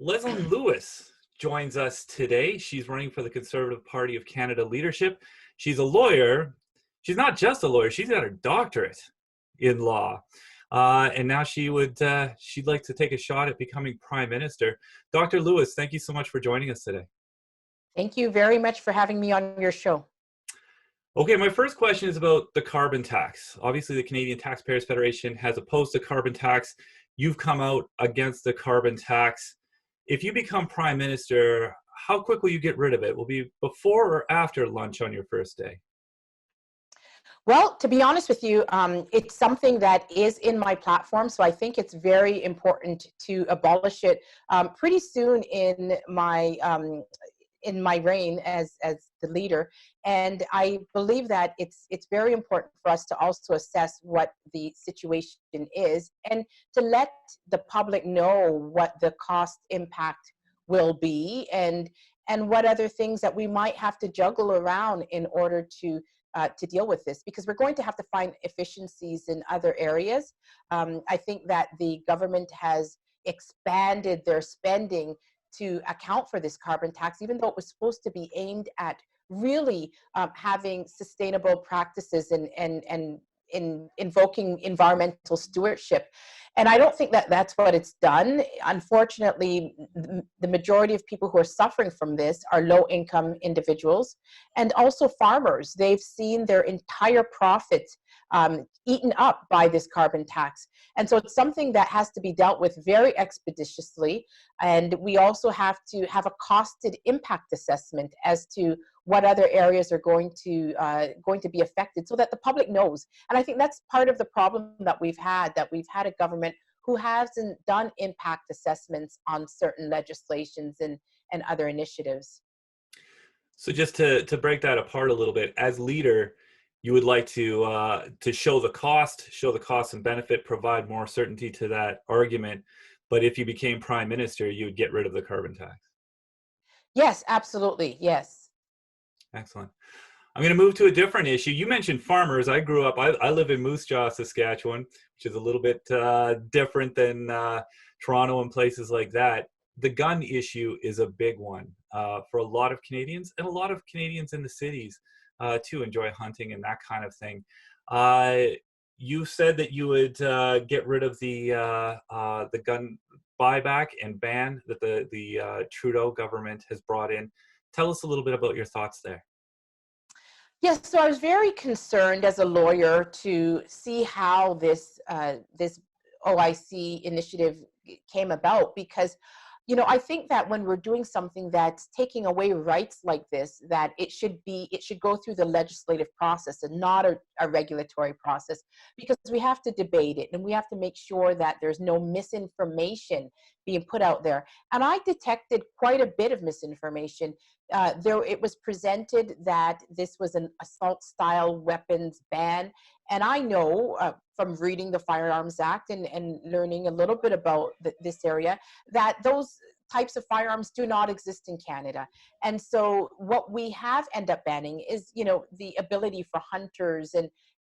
Leslyn Lewis joins us today. She's running for the Conservative Party of Canada leadership. She's a lawyer. She's not just a lawyer. She's got her doctorate in law. And now she'd like to take a shot at becoming Prime Minister. Dr. Lewis, thank you so much for joining us today. Thank you very much for having me on your show. Okay, my first question is about the carbon tax. Obviously, the Canadian Taxpayers Federation has opposed the carbon tax. You've come out against the carbon tax. If you become Prime Minister, how quick will you get rid of it? Will it be before or after lunch on your first day? Well, to be honest with you, it's something that is in my platform, so I think it's very important to abolish it pretty soon in my reign as the leader. And I believe that it's very important for us to also assess what the situation is and to let the public know what the cost impact will be and what other things that we might have to juggle around in order to deal with this, because we're going to have to find efficiencies in other areas. I think that the government has expanded their spending to account for this carbon tax, even though it was supposed to be aimed at really having sustainable practices and in invoking environmental stewardship. And I don't think that that's what it's done. Unfortunately, the majority of people who are suffering from this are low-income individuals and also farmers. They've seen their entire profits eaten up by this carbon tax. And so it's something that has to be dealt with very expeditiously. And we also have to have a costed impact assessment as to what other areas are going to be affected so that the public knows. And I think that's part of the problem that we've had a government who hasn't done impact assessments on certain legislations and other initiatives. So just to break that apart a little bit, as leader, you would like to show the cost and benefit, provide more certainty to that argument. But if you became Prime Minister, you would get rid of the carbon tax. Yes, absolutely. Yes. Excellent. I'm going to move to a different issue. You mentioned farmers. I grew up, I live in Moose Jaw, Saskatchewan, which is a little bit different than Toronto and places like that. The gun issue is a big one for a lot of Canadians, and a lot of Canadians in the cities too enjoy hunting and that kind of thing. You said that you would get rid of the gun buyback and ban that the Trudeau government has brought in. Tell us a little bit about your thoughts there. Yes, so I was very concerned as a lawyer to see how this OIC initiative came about, because I think that when we're doing something that's taking away rights like this, that it should go through the legislative process and not a regulatory process, because we have to debate it and we have to make sure that there's no misinformation being put out there. And I detected quite a bit of misinformation. It was presented that this was an assault-style weapons ban, and I know from reading the Firearms Act and learning a little bit about this area that those types of firearms do not exist in Canada. And so what we have end up banning is, the ability for hunters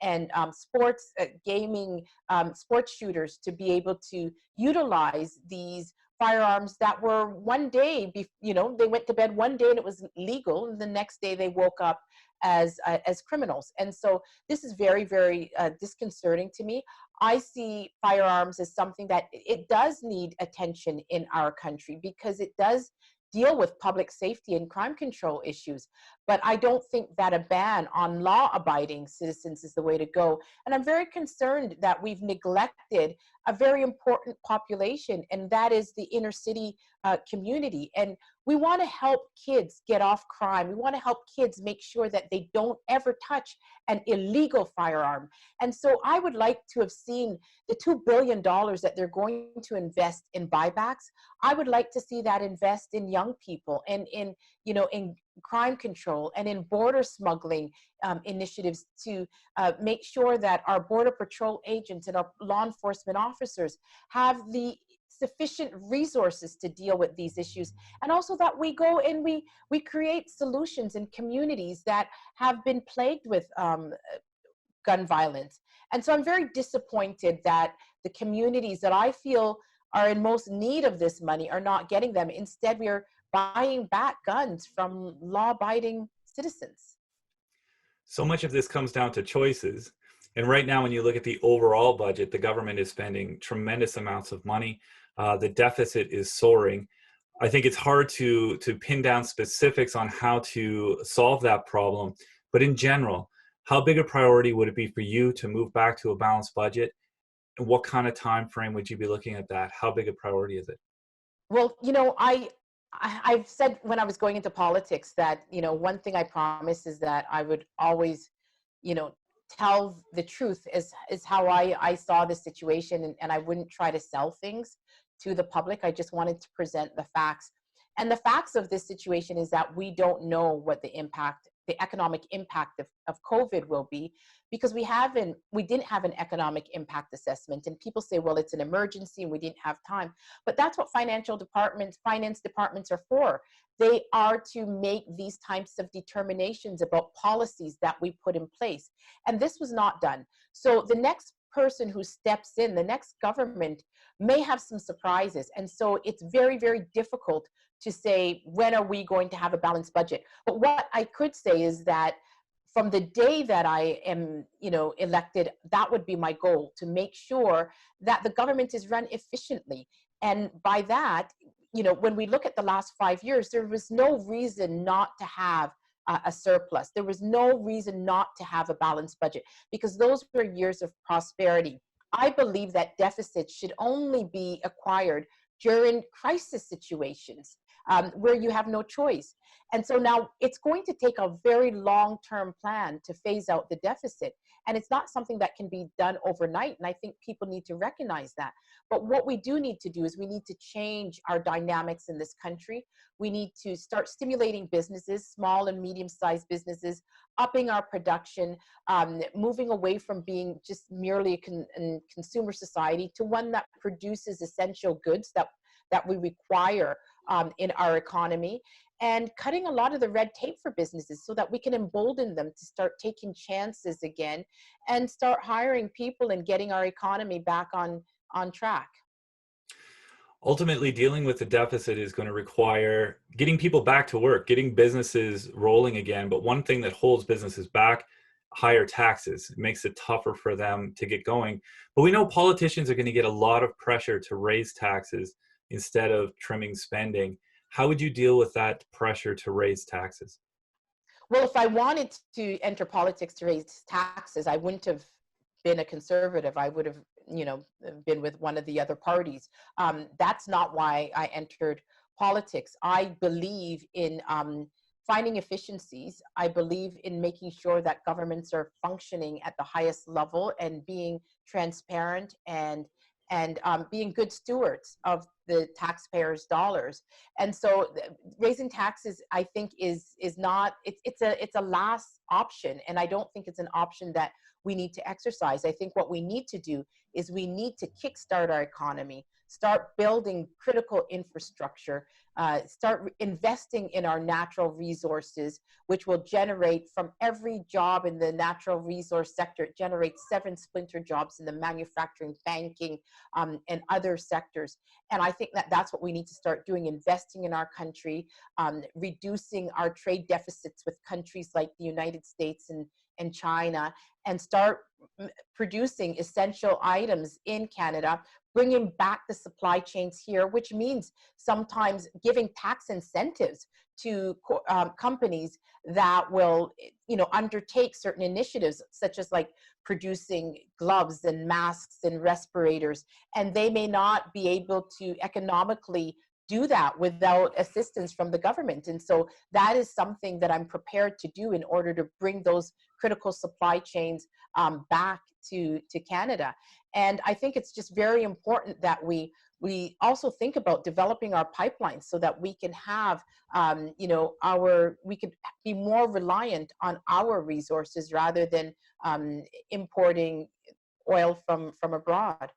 and sports gaming, sports shooters to be able to utilize these firearms that were one day, they went to bed one day and it was legal, and the next day they woke up as criminals. And so this is very, very disconcerting to me. I see firearms as something that it does need attention in our country, because it does deal with public safety and crime control issues. But I don't think that a ban on law-abiding citizens is the way to go. And I'm very concerned that we've neglected a very important population, and that is the inner city community. And we want to help kids get off crime. We want to help kids make sure that they don't ever touch an illegal firearm. And so I would like to have seen the $2 billion that they're going to invest in buybacks. I would like to see that invest in young people and in crime control and in border smuggling initiatives to make sure that our Border Patrol agents and our law enforcement officers have the sufficient resources to deal with these issues, and also that we go and we create solutions in communities that have been plagued with gun violence. And so I'm very disappointed that the communities that I feel are in most need of this money are not getting them. Instead, we are buying back guns from law-abiding citizens. So much of this comes down to choices. And right now, when you look at the overall budget, the government is spending tremendous amounts of money. The deficit is soaring. I think it's hard to pin down specifics on how to solve that problem. But in general, how big a priority would it be for you to move back to a balanced budget? And what kind of time frame would you be looking at that? How big a priority is it? Well, I've said when I was going into politics that, one thing I promised is that I would always, you know, tell the truth is how I saw the situation, and I wouldn't try to sell things to the public. I just wanted to present the facts. And the facts of this situation is that we don't know what the economic impact of COVID will be, because we didn't have an economic impact assessment. And people say, well, it's an emergency and we didn't have time. But that's what finance departments are for. They are to make these types of determinations about policies that we put in place. And this was not done. So the next person who steps in, the next government, may have some surprises. And so it's very, very difficult to say, when are we going to have a balanced budget? But what I could say is that from the day that I am, elected, that would be my goal, to make sure that the government is run efficiently. And by that, when we look at the last 5 years, there was no reason not to have a surplus. There was no reason not to have a balanced budget, because those were years of prosperity. I believe that deficits should only be acquired during crisis situations, where you have no choice. And so now it's going to take a very long-term plan to phase out the deficit. And it's not something that can be done overnight. And I think people need to recognize that. But what we do need to do is we need to change our dynamics in this country. We need to start stimulating businesses, small and medium-sized businesses, upping our production, moving away from being just merely a consumer society to one that produces essential goods that we require in our economy, and cutting a lot of the red tape for businesses so that we can embolden them to start taking chances again and start hiring people and getting our economy back on track. Ultimately, dealing with the deficit is going to require getting people back to work, getting businesses rolling again. But one thing that holds businesses back, higher taxes. It makes it tougher for them to get going. But we know politicians are going to get a lot of pressure to raise taxes instead of trimming spending. How would you deal with that pressure to raise taxes? Well, if I wanted to enter politics to raise taxes, I wouldn't have been a conservative. I would have, been with one of the other parties. That's not why I entered politics. I believe in finding efficiencies. I believe in making sure that governments are functioning at the highest level and being transparent and being good stewards of the taxpayers' dollars. And so raising taxes, I think, is not, it's a last option. And I don't think it's an option that we need to exercise. I think what we need to do is we need to kickstart our economy, start building critical infrastructure, start investing in our natural resources, which will generate from every job in the natural resource sector. It generates 7 splinter jobs in the manufacturing, banking, and other sectors. And I think that that's what we need to start doing, investing in our country, reducing our trade deficits with countries like the United States and China, and start producing essential items in Canada, bringing back the supply chains here, which means sometimes giving tax incentives to companies that will, undertake certain initiatives, such as like producing gloves and masks and respirators, and they may not be able to economically do that without assistance from the government. And so that is something that I'm prepared to do in order to bring those critical supply chains back to Canada. And I think it's just very important that we also think about developing our pipelines so that we can have, we could be more reliant on our resources rather than importing oil from abroad.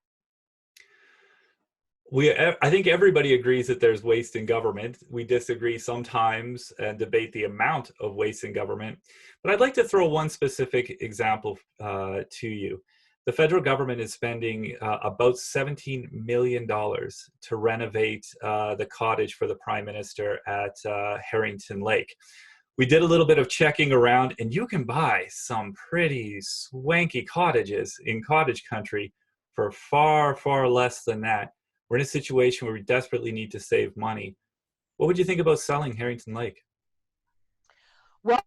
I think everybody agrees that there's waste in government. We disagree sometimes and debate the amount of waste in government. But I'd like to throw one specific example to you. The federal government is spending about $17 million to renovate the cottage for the Prime Minister at Harrington Lake. We did a little bit of checking around, and you can buy some pretty swanky cottages in cottage country for far, far less than that. We're in a situation where we desperately need to save money. What would you think about selling Harrington Lake? Well,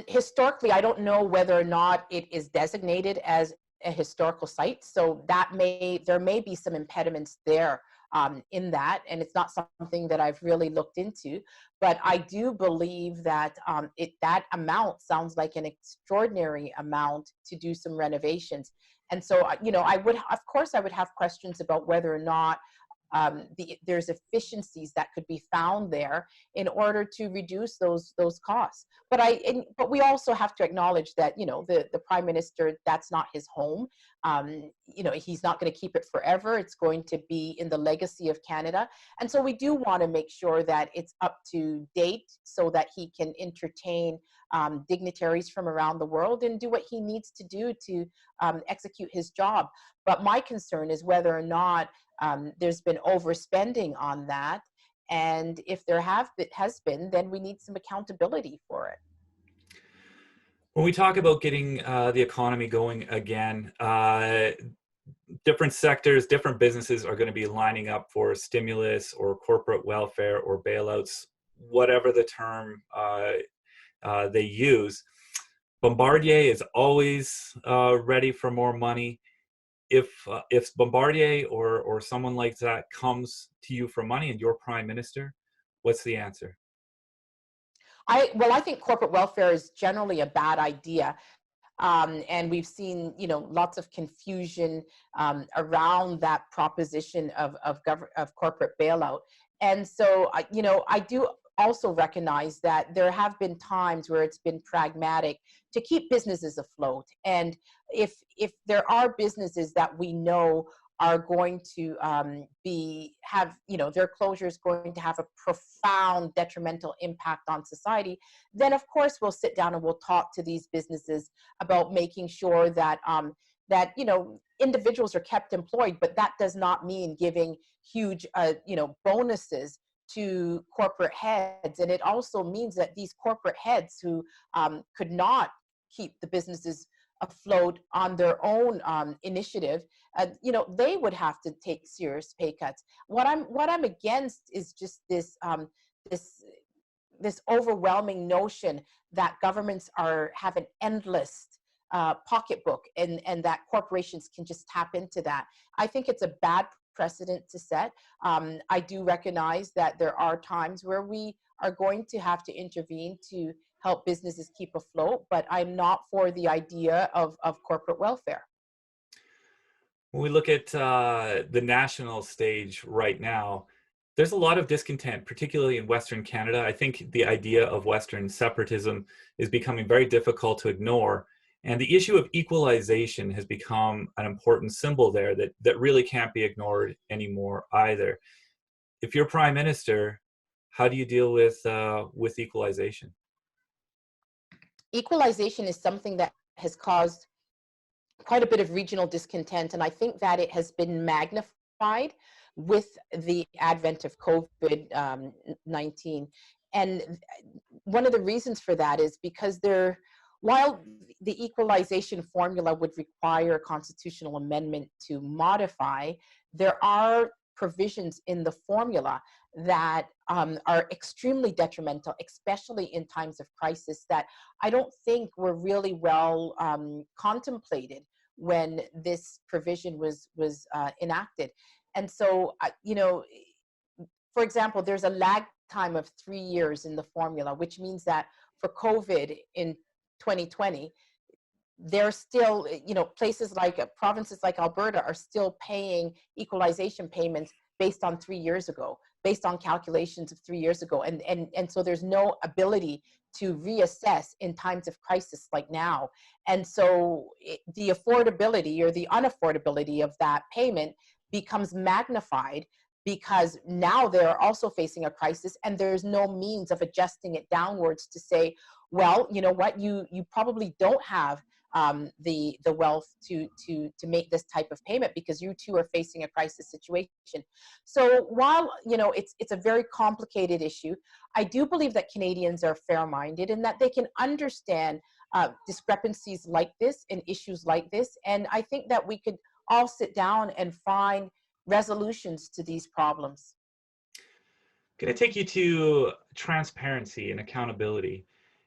historically, I don't know whether or not it is designated as a historical site, so there may be some impediments there in that, and it's not something that I've really looked into. But I do believe that that amount sounds like an extraordinary amount to do some renovations. And so, I would, of course, I would have questions about whether or not there's efficiencies that could be found there in order to reduce those costs. But we also have to acknowledge that the Prime Minister, that's not his home. He's not going to keep it forever. It's going to be in the legacy of Canada, and so we do want to make sure that it's up to date so that he can entertain dignitaries from around the world and do what he needs to do to execute his job. But my concern is whether or not there's been overspending on that. And if has been, then we need some accountability for it. When we talk about getting the economy going again, different sectors, different businesses are going to be lining up for stimulus or corporate welfare or bailouts, whatever the term they use. Bombardier is always ready for more money. If Bombardier or someone like that comes to you for money and you're Prime Minister, what's the answer? I think corporate welfare is generally a bad idea. And we've seen, lots of confusion around that proposition of corporate bailout. And so, I do also recognize that there have been times where it's been pragmatic to keep businesses afloat. And if there are businesses that we know are going to their closure is going to have a profound detrimental impact on society, then of course we'll sit down and we'll talk to these businesses about making sure that individuals are kept employed. But that does not mean giving huge bonuses to corporate heads. And it also means that these corporate heads who could not keep the businesses afloat on their own initiative, they would have to take serious pay cuts. What I'm against is just this overwhelming notion that governments have an endless pocketbook and that corporations can just tap into that. I think it's a bad precedent to set. I do recognize that there are times where we are going to have to intervene to help businesses keep afloat, but I'm not for the idea of corporate welfare. When we look at the national stage right now, there's a lot of discontent, particularly in Western Canada. I think the idea of Western separatism is becoming very difficult to ignore. And the issue of equalization has become an important symbol there that really can't be ignored anymore either. If you're Prime Minister, how do you deal with equalization? Equalization is something that has caused quite a bit of regional discontent, and I think that it has been magnified with the advent of COVID-19. And one of the reasons for that is because while the equalization formula would require a constitutional amendment to modify, there are provisions in the formula that are extremely detrimental, especially in times of crisis, that I don't think were really well contemplated when this provision was enacted. And so, for example, there's a lag time of 3 years in the formula, which means that for COVID in 2020, there's still, places like provinces like Alberta are still paying equalization payments based on 3 years ago, based on calculations of 3 years ago. And so there's no ability to reassess in times of crisis like now. And so the affordability or the unaffordability of that payment becomes magnified because now they're also facing a crisis and there's no means of adjusting it downwards to say, well, you know what, you probably don't have the wealth to make this type of payment, because you too are facing a crisis situation. So while it's a very complicated issue, I do believe that Canadians are fair-minded and that they can understand discrepancies like this and issues like this. And I think that we could all sit down and find resolutions to these problems. Going to take you to transparency and accountability.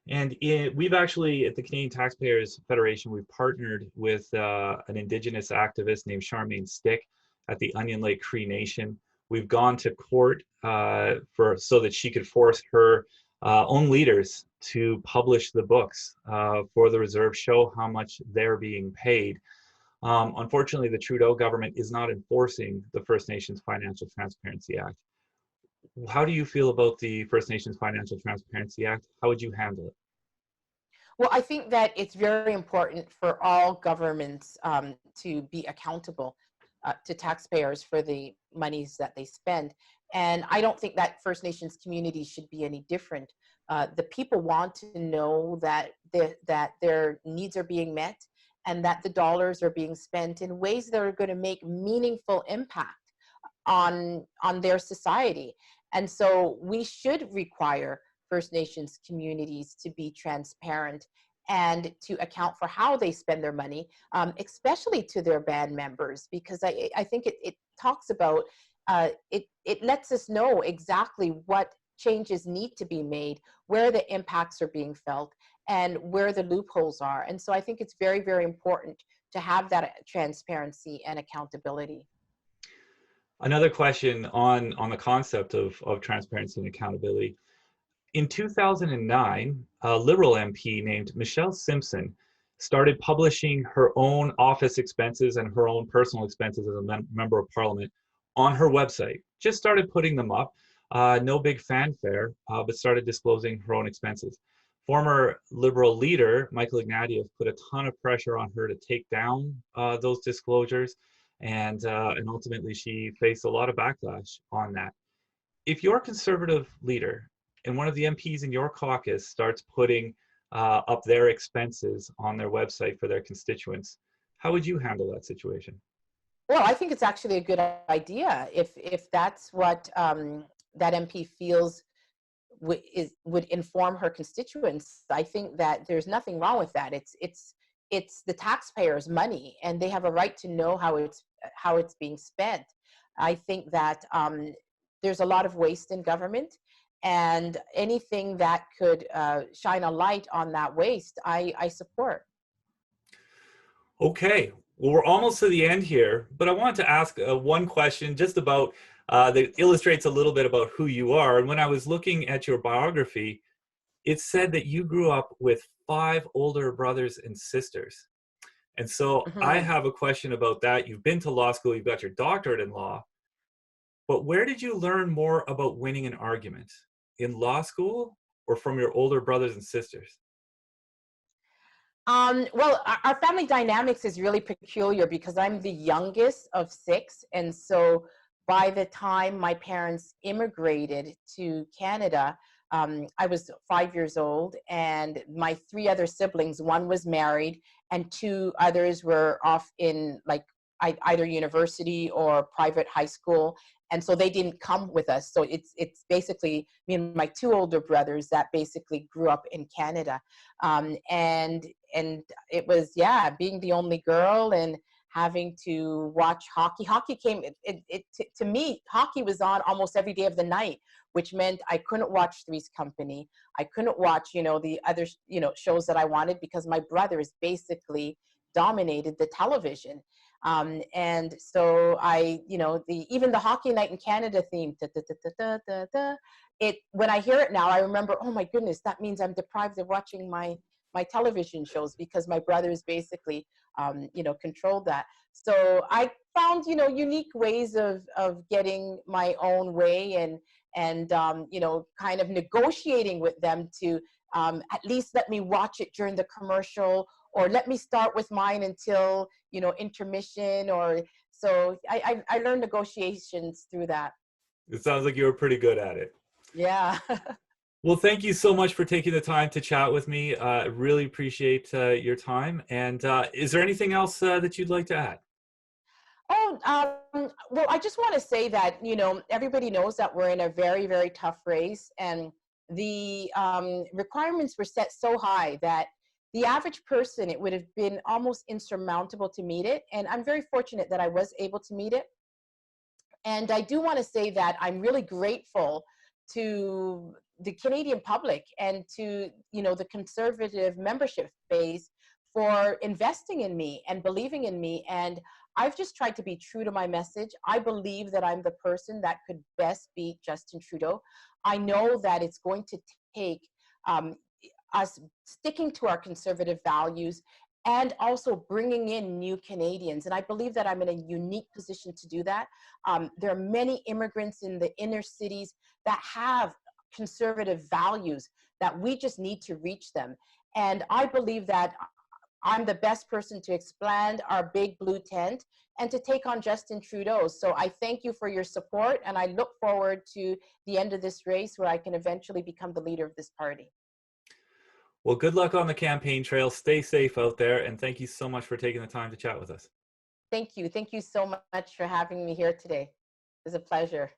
And we've actually, at the Canadian Taxpayers Federation, we've partnered with an Indigenous activist named Charmaine Stick at the Onion Lake Cree Nation. We've gone to court so that she could force her own leaders to publish the books for the reserve, show how much they're being paid. Unfortunately, the Trudeau government is not enforcing the First Nations Financial Transparency Act. How do you feel about the First Nations Financial Transparency Act? How would you handle it? Well, I think that it's very important for all governments to be accountable to taxpayers for the monies that they spend. And I don't think that First Nations communities should be any different. The people want to know that that their needs are being met and that the dollars are being spent in ways that are going to make meaningful impact on their society. And so we should require First Nations communities to be transparent and to account for how they spend their money, especially to their band members, because I think it talks about, it lets us know exactly what changes need to be made, where the impacts are being felt, and where the loopholes are. And so I think it's very, very important to have that transparency and accountability. Another question on the concept of transparency and accountability. In 2009, a Liberal MP named Michelle Simpson started publishing her own office expenses and her own personal expenses as a member of Parliament on her website. Just started putting them up, no big fanfare, but started disclosing her own expenses. Former Liberal leader Michael Ignatieff put a ton of pressure on her to take down those disclosures, and ultimately she faced a lot of backlash on that. If you're a Conservative leader and one of the MPs in your caucus starts putting up their expenses on their website for their constituents, how would you handle that situation? Well, I think it's actually a good idea if that's what that MP feels would inform her constituents. I think that there's nothing wrong with that. It's the taxpayers' money, and they have a right to know how it's being spent. I think that there's a lot of waste in government, and anything that could shine a light on that waste, I support. Okay, well, we're almost to the end here, but I wanted to ask one question just about that illustrates a little bit about who you are. And when I was looking at your biography, it said that you grew up with 5 older brothers and sisters. And so I Mhm. have a question about that. You've been to law school, you've got your doctorate in law, but where did you learn more about winning an argument? In law school or from your older brothers and sisters? Well, our family dynamics is really peculiar because I'm the youngest of 6. And so by the time my parents immigrated to Canada, I was 5 years old, and my 3 other siblings, one was married, and 2 others were off in like either university or private high school. And so they didn't come with us. So it's basically me and my 2 older brothers that basically grew up in Canada. And it was, yeah, being the only girl and having to watch hockey. Hockey came to me, hockey was on almost every day of the night, which meant I couldn't watch Three's Company. I couldn't watch the other shows that I wanted, because my brothers basically dominated the television. And so even the Hockey Night in Canada theme, da, da, da, da, da, da, da, when I hear it now, I remember, oh my goodness, that means I'm deprived of watching my television shows, because my brothers basically controlled that. So I found unique ways of getting my own way, and kind of negotiating with them to at least let me watch it during the commercial, or let me start with mine until intermission. Or so I learned negotiations through that. It sounds like you were pretty good at it. Yeah. Well, thank you so much for taking the time to chat with me. I really appreciate your time. And is there anything else that you'd like to add? Oh, well, I just want to say that, everybody knows that we're in a very, very tough race, and the requirements were set so high that the average person, it would have been almost insurmountable to meet it. And I'm very fortunate that I was able to meet it. And I do want to say that I'm really grateful to the Canadian public and to, the conservative membership base for investing in me and believing in me. And I've just tried to be true to my message. I believe that I'm the person that could best beat Justin Trudeau. I know that it's going to take um, us sticking to our conservative values and also bringing in new Canadians. And I believe that I'm in a unique position to do that. There are many immigrants in the inner cities that have conservative values that we just need to reach them. And I believe that I'm the best person to expand our big blue tent and to take on Justin Trudeau. So I thank you for your support, and I look forward to the end of this race where I can eventually become the leader of this party. Well, good luck on the campaign trail. Stay safe out there. And thank you so much for taking the time to chat with us. Thank you. Thank you so much for having me here today. It was a pleasure.